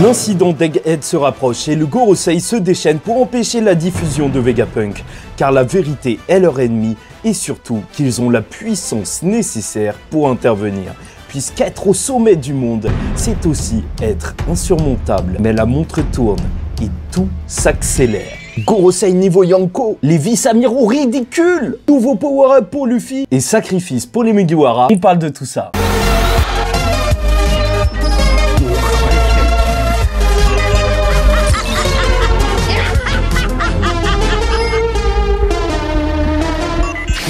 L'incident d'Egghead se rapproche et le Gorosei se déchaîne pour empêcher la diffusion de Vegapunk, car la vérité est leur ennemi et surtout qu'ils ont la puissance nécessaire pour intervenir. Puisqu'être au sommet du monde, c'est aussi être insurmontable. Mais la montre tourne et tout s'accélère. Gorosei niveau Yonko, les vice-amiraux ridicules, nouveau power-up pour Luffy et sacrifice pour les Mugiwara. On parle de tout ça.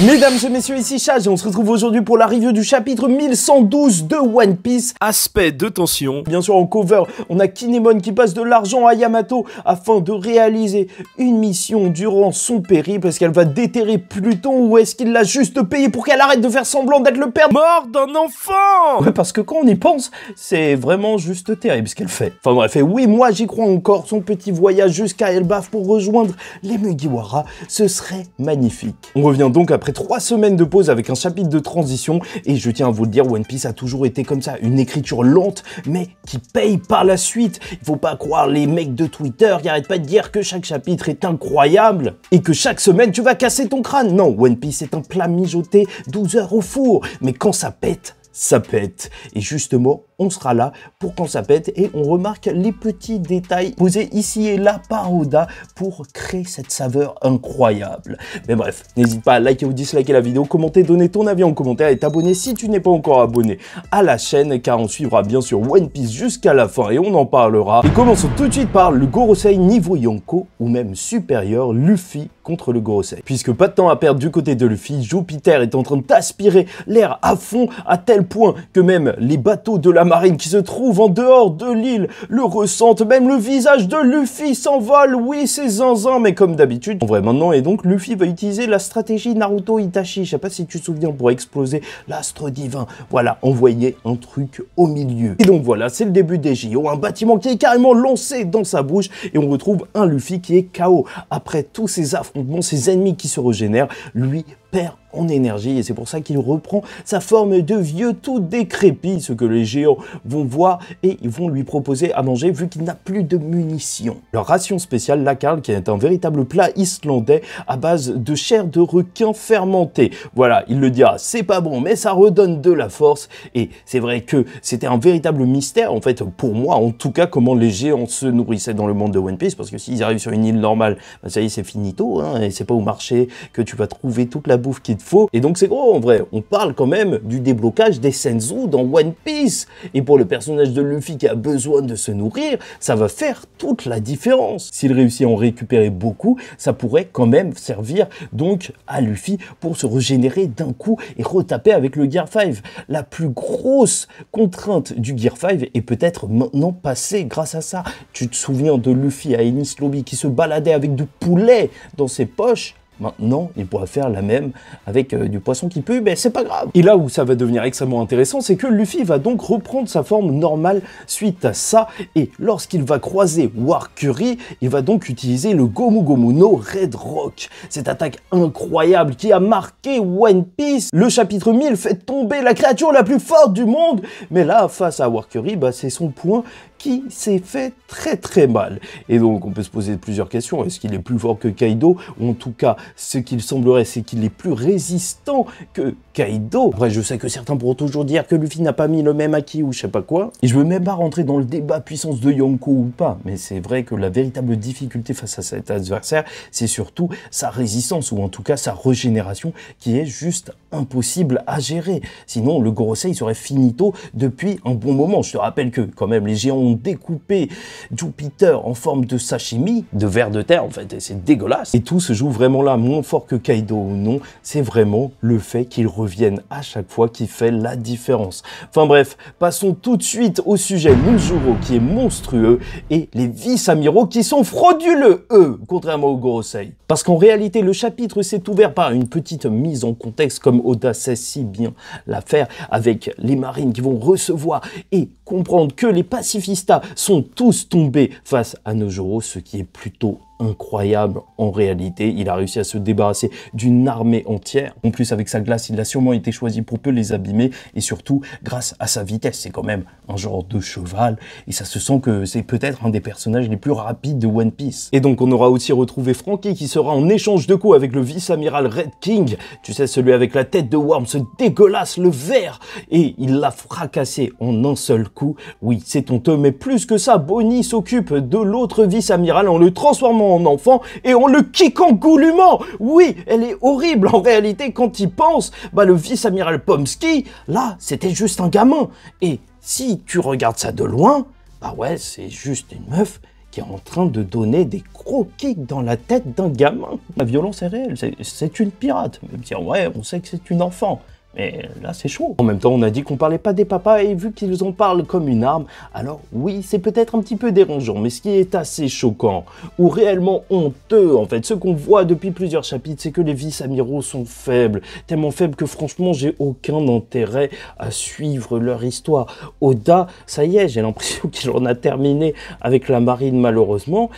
Mesdames et messieurs, ici Chage et on se retrouve aujourd'hui pour la review du chapitre 1112 de One Piece. Aspect de tension. Bien sûr, en cover, on a Kinemon qui passe de l'argent à Yamato afin de réaliser une mission durant son périple. Est-ce qu'elle va déterrer Pluton ou est-ce qu'il l'a juste payé pour qu'elle arrête de faire semblant d'être le père mort d'un enfant? Ouais, parce que quand on y pense, c'est vraiment juste terrible ce qu'elle fait. Enfin bref, et oui, moi j'y crois encore. Son petit voyage jusqu'à Elbaf pour rejoindre les Mugiwara, ce serait magnifique. On revient donc après 3 semaines de pause avec un chapitre de transition et je tiens à vous le dire, One Piece a toujours été comme ça, une écriture lente mais qui paye par la suite. Il faut pas croire les mecs de Twitter qui arrêtent pas de dire que chaque chapitre est incroyable et que chaque semaine tu vas casser ton crâne. Non, One Piece est un plat mijoté 12 heures au four, mais quand ça pète, ça pète. Et justement, on sera là pour quand ça pète et on remarque les petits détails posés ici et là par Oda pour créer cette saveur incroyable. Mais bref, n'hésite pas à liker ou disliker la vidéo, commenter, donner ton avis en commentaire et t'abonner si tu n'es pas encore abonné à la chaîne car on suivra bien sûr One Piece jusqu'à la fin et on en parlera. Et commençons tout de suite par le Gorosei niveau Yonko ou même supérieur Luffy contre le Gorosei. Puisque pas de temps à perdre du côté de Luffy, Jupiter est en train d'aspirer l'air à fond à tel point que même les bateaux de la marine qui se trouvent en dehors de l'île le ressentent, même le visage de Luffy s'envole, oui c'est zinzin, mais comme d'habitude, en vrai maintenant, et donc Luffy va utiliser la stratégie Naruto Itachi, je sais pas si tu te souviens, pour exploser l'astre divin, voilà, envoyer un truc au milieu. Et donc voilà, c'est le début des JO, un bâtiment qui est carrément lancé dans sa bouche, et on retrouve un Luffy qui est KO. Après tous ces affrontements, ces ennemis qui se régénèrent, lui perd en énergie et c'est pour ça qu'il reprend sa forme de vieux tout décrépit, ce que les géants vont voir et ils vont lui proposer à manger vu qu'il n'a plus de munitions. Leur ration spéciale, la Carl, qui est un véritable plat islandais à base de chair de requin fermentée. Voilà, il le dira, c'est pas bon mais ça redonne de la force et c'est vrai que c'était un véritable mystère en fait pour moi en tout cas comment les géants se nourrissaient dans le monde de One Piece parce que s'ils arrivent sur une île normale, bah, ça y est c'est finito hein, et c'est pas au marché que tu vas trouver toute la bouffe qu'il te faut. Et donc c'est gros en vrai, on parle quand même du déblocage des Senzu dans One Piece. Et pour le personnage de Luffy qui a besoin de se nourrir, ça va faire toute la différence. S'il réussit à en récupérer beaucoup, ça pourrait quand même servir donc à Luffy pour se régénérer d'un coup et retaper avec le Gear 5. La plus grosse contrainte du Gear 5 est peut-être maintenant passée grâce à ça. Tu te souviens de Luffy à Enies Lobby qui se baladait avec du poulet dans ses poches? Maintenant, il pourra faire la même avec du poisson qui pue, mais c'est pas grave. Et là où ça va devenir extrêmement intéressant, c'est que Luffy va donc reprendre sa forme normale suite à ça, et lorsqu'il va croiser War Curry, il va donc utiliser le Gomu Gomu no Red Rock. Cette attaque incroyable qui a marqué One Piece. Le chapitre 1000 fait tomber la créature la plus forte du monde, mais là, face à War Curry, bah, c'est son point qui s'est fait très mal. Et donc on peut se poser plusieurs questions. Est-ce qu'il est plus fort que Kaido? Ou en tout cas, ce qu'il semblerait, c'est qu'il est plus résistant que Kaido. Après, je sais que certains pourront toujours dire que Luffy n'a pas mis le même acquis ou je sais pas quoi. Et je veux même pas rentrer dans le débat puissance de Yonko ou pas. Mais c'est vrai que la véritable difficulté face à cet adversaire, c'est surtout sa résistance ou en tout cas sa régénération qui est juste impossible à gérer. Sinon, le Gorosei serait finito depuis un bon moment. Je te rappelle que quand même, les géants ont découpé Jupiter en forme de sashimi, de vers de terre en fait, et c'est dégueulasse. Et tout se joue vraiment là, moins fort que Kaido ou non, c'est vraiment le fait qu'ils reviennent à chaque fois qui fait la différence. Enfin bref, passons tout de suite au sujet Mujuro qui est monstrueux et les vice-amiraux qui sont frauduleux, eux, contrairement au Gorosei. Parce qu'en réalité, le chapitre s'est ouvert par une petite mise en contexte comme Oda sait si bien la faire avec les marines qui vont recevoir et comprendre que les pacifistas sont tous tombés face à Nojoro, ce qui est plutôt incroyable en réalité. Il a réussi à se débarrasser d'une armée entière. En plus, avec sa glace, il a sûrement été choisi pour peu les abîmer et surtout grâce à sa vitesse. C'est quand même un genre de cheval et ça se sent que c'est peut-être un des personnages les plus rapides de One Piece. Et donc on aura aussi retrouvé Franky qui sera en échange de coups avec le vice-amiral Red King. Tu sais, celui avec la tête de Worm, ce dégueulasse, le vert. Et il l'a fracassé en un seul coup. Oui, c'est honteux, mais plus que ça, Bonnie s'occupe de l'autre vice-amiral en le transformant en enfant et en le kickant goulûment. Oui, elle est horrible en réalité quand il pense. Bah le vice-amiral Pomsky, là, c'était juste un gamin. Et si tu regardes ça de loin, bah ouais, c'est juste une meuf qui est en train de donner des gros kicks dans la tête d'un gamin. La violence est réelle, c'est une pirate. Même si en vrai, on sait que c'est une enfant. Mais là, c'est chaud. En même temps, on a dit qu'on parlait pas des papas et vu qu'ils en parlent comme une arme, alors oui, c'est peut-être un petit peu dérangeant, mais ce qui est assez choquant, ou réellement honteux, en fait, ce qu'on voit depuis plusieurs chapitres, c'est que les vice-amiraux sont faibles, tellement faibles que franchement, j'ai aucun intérêt à suivre leur histoire. Oda, ça y est, j'ai l'impression qu'il en a terminé avec la marine, malheureusement.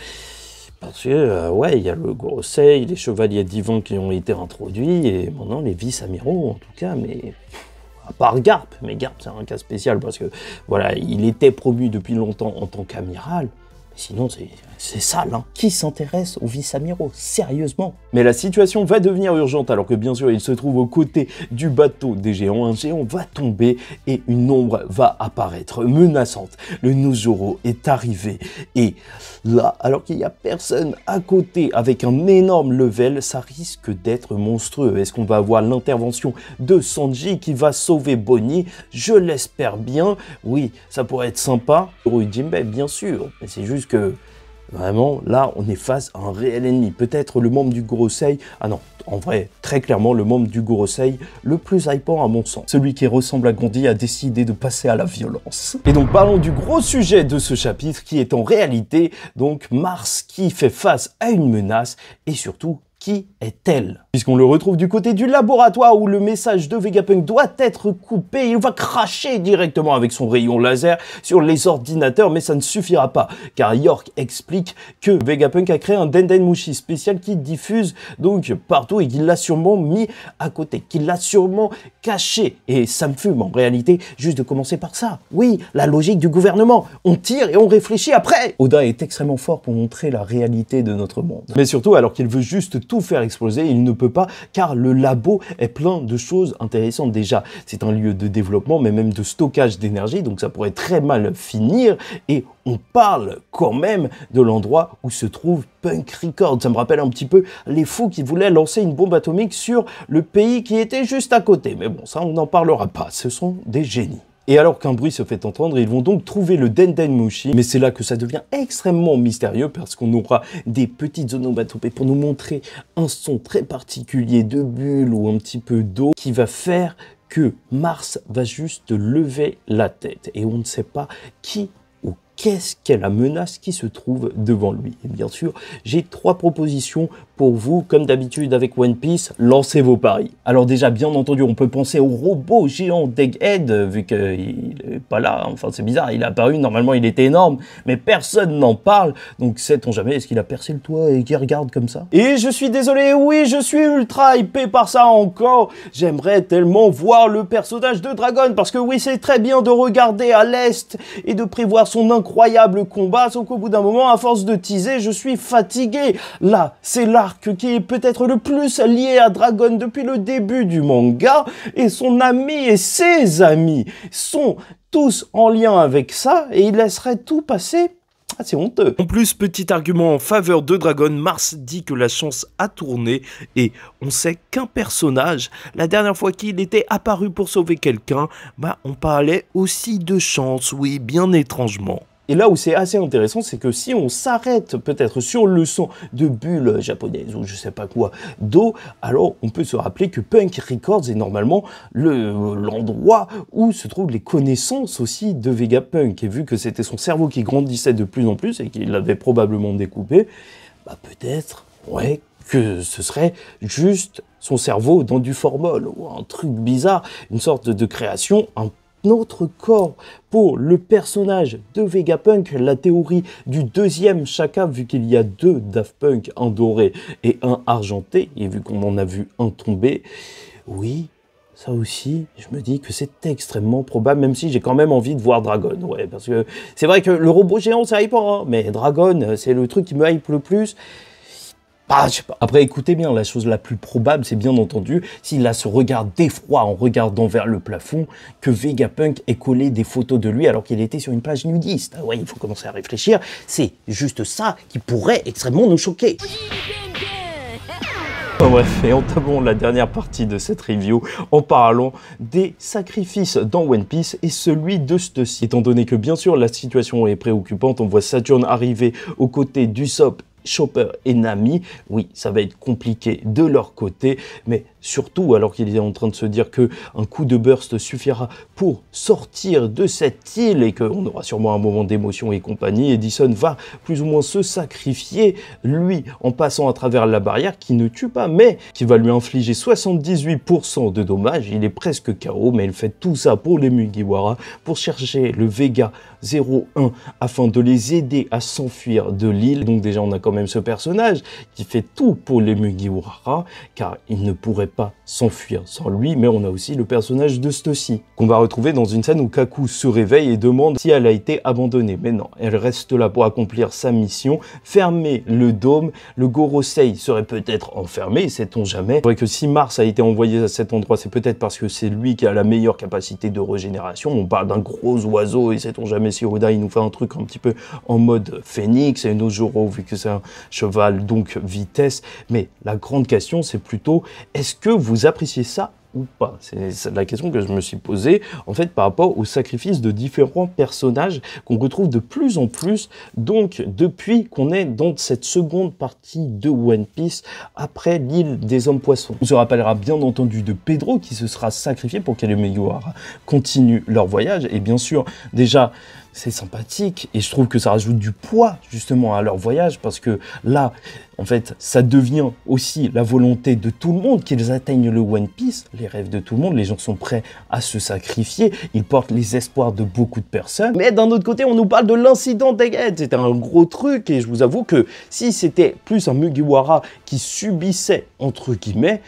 Parce que, ouais, il y a le Gorosei, les chevaliers divins qui ont été introduits, et maintenant les vice-amiraux, en tout cas, mais... à part Garp, mais Garp c'est un cas spécial, parce que, voilà, il était promu depuis longtemps en tant qu'amiral, mais sinon c'est sale, hein. Qui s'intéresse aux vice-amiraux, sérieusement? Mais la situation va devenir urgente, alors que bien sûr, il se trouve aux côtés du bateau des géants, un géant va tomber, et une ombre va apparaître, menaçante. Le Nozoro est arrivé, et... là, alors qu'il n'y a personne à côté avec un énorme level, ça risque d'être monstrueux. Est-ce qu'on va avoir l'intervention de Sanji qui va sauver Bonnie? Je l'espère bien. Oui, ça pourrait être sympa. Jinbei, bien sûr. Mais c'est juste que, vraiment, là, on est face à un réel ennemi. Peut-être le membre du Gorosei. Ah non, en vrai, très clairement, le membre du Gorosei le plus hypant à mon sens. Celui qui ressemble à Gandhi a décidé de passer à la violence. Et donc, parlons du gros sujet de ce chapitre qui est en réalité, donc, Mars qui fait face à une menace et surtout, qui est-elle? Puisqu'on le retrouve du côté du laboratoire où le message de Vegapunk doit être coupé, il va cracher directement avec son rayon laser sur les ordinateurs, mais ça ne suffira pas, car York explique que Vegapunk a créé un Dendenmushi spécial qui diffuse donc partout et qu'il l'a sûrement mis à côté, qu'il l'a sûrement caché. Et ça me fume en réalité juste de commencer par ça. Oui, la logique du gouvernement, on tire et on réfléchit après. Oda est extrêmement fort pour montrer la réalité de notre monde. Mais surtout, alors qu'il veut juste tout faire exploser, il ne peut pas, car le labo est plein de choses intéressantes. Déjà, c'est un lieu de développement, mais même de stockage d'énergie, donc ça pourrait très mal finir, et on parle quand même de l'endroit où se trouve Punk Records. Ça me rappelle un petit peu les fous qui voulaient lancer une bombe atomique sur le pays qui était juste à côté. Mais bon, ça on n'en parlera pas, ce sont des génies. Et alors qu'un bruit se fait entendre, ils vont donc trouver le Dendenmushi. Mais c'est là que ça devient extrêmement mystérieux parce qu'on aura des petites onomatopées pour nous montrer un son très particulier de bulles ou un petit peu d'eau qui va faire que Mars va juste lever la tête. Et on ne sait pas qui ou qu'est-ce qu'est la menace qui se trouve devant lui. Et bien sûr, j'ai 3 propositions pour vous. Comme d'habitude avec One Piece, lancez vos paris. Alors déjà, bien entendu, on peut penser au robot géant d'Egghead, vu qu'il n'est pas là. Enfin, c'est bizarre, il est apparu, normalement il était énorme, mais personne n'en parle. Donc sait-on jamais, est-ce qu'il a percé le toit et qu'il regarde comme ça? Et je suis désolé, oui, je suis ultra hypé par ça encore. J'aimerais tellement voir le personnage de Dragon, parce que oui, c'est très bien de regarder à l'est et de prévoir son incroyable combat, sauf qu'au bout d'un moment, à force de teaser, je suis fatigué. Là, c'est l'arc qui est peut-être le plus lié à Dragon depuis le début du manga, et son ami et ses amis sont tous en lien avec ça, et il laisserait tout passer. Ah, c'est honteux. En plus, petit argument en faveur de Dragon, Mars dit que la chance a tourné, et on sait qu'un personnage, la dernière fois qu'il était apparu pour sauver quelqu'un, bah on parlait aussi de chance, oui, bien étrangement. Et là où c'est assez intéressant, c'est que si on s'arrête peut-être sur le son de bulles japonaises ou je sais pas quoi d'eau, alors on peut se rappeler que Punk Records est normalement l'endroit où se trouvent les connaissances aussi de Vegapunk. Et vu que c'était son cerveau qui grandissait de plus en plus et qu'il l'avait probablement découpé, bah peut-être, ouais, que ce serait juste son cerveau dans du formol ou un truc bizarre, une sorte de création un autre corps pour le personnage de Vegapunk, la théorie du deuxième Shaka, vu qu'il y a deux Daft Punk, un doré et un argenté, et vu qu'on en a vu un tomber, oui, ça aussi, je me dis que c'est extrêmement probable, même si j'ai quand même envie de voir Dragon, ouais, parce que c'est vrai que le robot géant, c'est hypant, hein, mais Dragon, c'est le truc qui me hype le plus. Ah, je sais pas. Après, écoutez bien, la chose la plus probable, c'est bien entendu, s'il a ce regard d'effroi en regardant vers le plafond, que Vegapunk ait collé des photos de lui alors qu'il était sur une plage nudiste. Ah ouais, il faut commencer à réfléchir. C'est juste ça qui pourrait extrêmement nous choquer. Bref, et entamons la dernière partie de cette review en parlant des sacrifices dans One Piece et celui de Stussy. Étant donné que bien sûr la situation est préoccupante, on voit Saturn arriver aux côtés d'Usopp, Chopper et Nami, oui, ça va être compliqué de leur côté, mais surtout alors qu'il est en train de se dire que un coup de burst suffira pour sortir de cette île et qu'on aura sûrement un moment d'émotion et compagnie, Edison va plus ou moins se sacrifier, lui, en passant à travers la barrière qui ne tue pas, mais qui va lui infliger 78% de dommages. Il est presque KO, mais il fait tout ça pour les Mugiwara, pour chercher le Vega 01 afin de les aider à s'enfuir de l'île. Donc déjà, on a quand même ce personnage qui fait tout pour les Mugiwara, car il ne pourrait pas s'enfuir sans lui, mais on a aussi le personnage de Stussy, qu'on va retrouver dans une scène où Kaku se réveille et demande si elle a été abandonnée. Mais non, elle reste là pour accomplir sa mission, fermer le dôme. Le Gorosei serait peut-être enfermé, sait-on jamais. C'est vrai que si Mars a été envoyé à cet endroit, c'est peut-être parce que c'est lui qui a la meilleure capacité de régénération. On parle d'un gros oiseau et sait-on jamais si Oda il nous fait un truc un petit peu en mode phénix et Nojoro vu que c'est un cheval, donc vitesse. Mais la grande question, c'est plutôt, est-ce que vous appréciez ça ou pas? C'est la question que je me suis posée, en fait, par rapport au sacrifice de différents personnages qu'on retrouve de plus en plus, donc, depuis qu'on est dans cette seconde partie de One Piece, après l'île des hommes-poissons. On se rappellera bien entendu de Pedro, qui se sera sacrifié pour que les Mugiwara continuent leur voyage, et bien sûr, déjà, c'est sympathique, et je trouve que ça rajoute du poids, justement, à leur voyage, parce que là, en fait, ça devient aussi la volonté de tout le monde qu'ils atteignent le One Piece, les rêves de tout le monde, les gens sont prêts à se sacrifier, ils portent les espoirs de beaucoup de personnes. Mais d'un autre côté, on nous parle de l'incident d'Egghead, c'était un gros truc, et je vous avoue que si c'était plus un Mugiwara qui subissait, entre guillemets,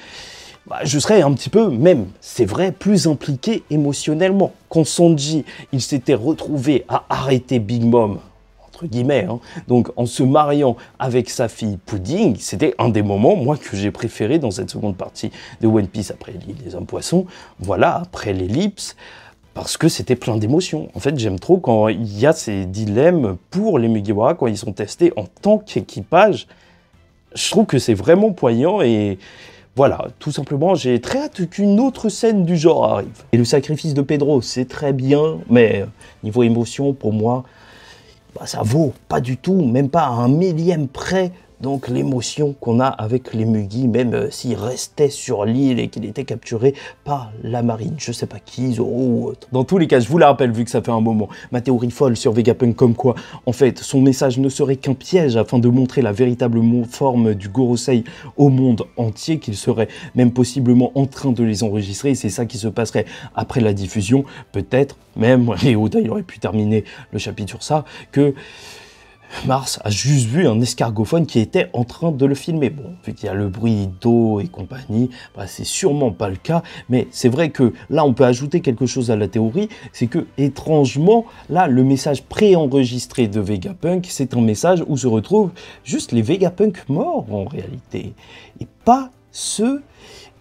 bah, je serais un petit peu, même, c'est vrai, plus impliqué émotionnellement. Quand Sanji, il s'était retrouvé à arrêter Big Mom, entre guillemets, hein, donc en se mariant avec sa fille Pudding, c'était un des moments, moi, que j'ai préféré dans cette seconde partie de One Piece, après l'île des hommes poissons, voilà, après l'ellipse, parce que c'était plein d'émotions. En fait, j'aime trop quand il y a ces dilemmes pour les Mugiwara, quand ils sont testés en tant qu'équipage. Je trouve que c'est vraiment poignant et... voilà, tout simplement, j'ai très hâte qu'une autre scène du genre arrive. Et le sacrifice de Pedro, c'est très bien, mais niveau émotion, pour moi, bah, ça vaut pas du tout, même pas à un millième près, donc l'émotion qu'on a avec les Mugi, même s'il restait sur l'île et qu'il était capturé par la marine, je sais pas qui, Zoro ou autre. Dans tous les cas, je vous la rappelle, vu que ça fait un moment, ma théorie folle sur Vegapunk comme quoi, en fait, son message ne serait qu'un piège afin de montrer la véritable forme du Gorosei au monde entier, qu'il serait même possiblement en train de les enregistrer, et c'est ça qui se passerait après la diffusion, peut-être même, et Oda il aurait pu terminer le chapitre sur ça, que Mars a juste vu un escargophone qui était en train de le filmer. Bon, vu qu'il y a le bruit d'eau et compagnie, bah, c'est sûrement pas le cas, mais c'est vrai que là, on peut ajouter quelque chose à la théorie, c'est que, étrangement, là, le message préenregistré de Vegapunk, c'est un message où se retrouvent juste les Vegapunk morts, en réalité, et pas ceux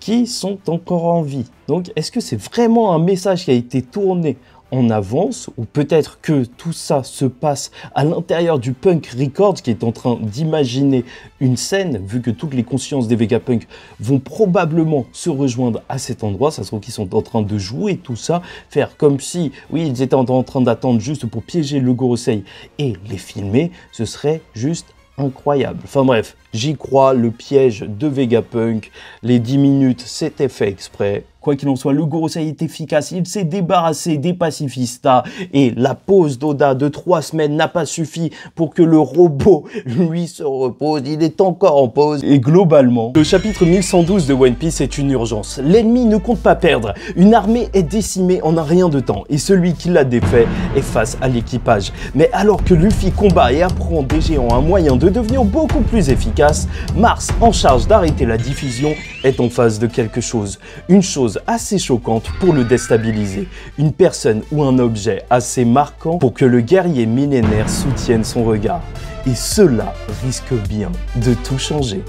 qui sont encore en vie. Donc, est-ce que c'est vraiment un message qui a été tourné en avance, ou peut-être que tout ça se passe à l'intérieur du Punk Records qui est en train d'imaginer une scène, vu que toutes les consciences des Vegapunk vont probablement se rejoindre à cet endroit. Ça se trouve qu'ils sont en train de jouer tout ça, faire comme si, oui, ils étaient en train d'attendre juste pour piéger le Gorosei et les filmer, ce serait juste incroyable. Enfin bref, j'y crois, le piège de Vegapunk, les 10 minutes, c'était fait exprès. Quoi qu'il en soit, le Gorosei est efficace, il s'est débarrassé des pacifistas et la pause d'Oda de 3 semaines n'a pas suffi pour que le robot, lui, se repose. Il est encore en pause. Et globalement, le chapitre 1112 de One Piece est une urgence. L'ennemi ne compte pas perdre. Une armée est décimée en un rien de temps et celui qui l'a défait est face à l'équipage. Mais alors que Luffy combat et apprend des géants un moyen de devenir beaucoup plus efficace, Mars, en charge d'arrêter la diffusion, est en face de quelque chose. Une chose assez choquante pour le déstabiliser. Une personne ou un objet assez marquant pour que le guerrier millénaire soutienne son regard. Et cela risque bien de tout changer.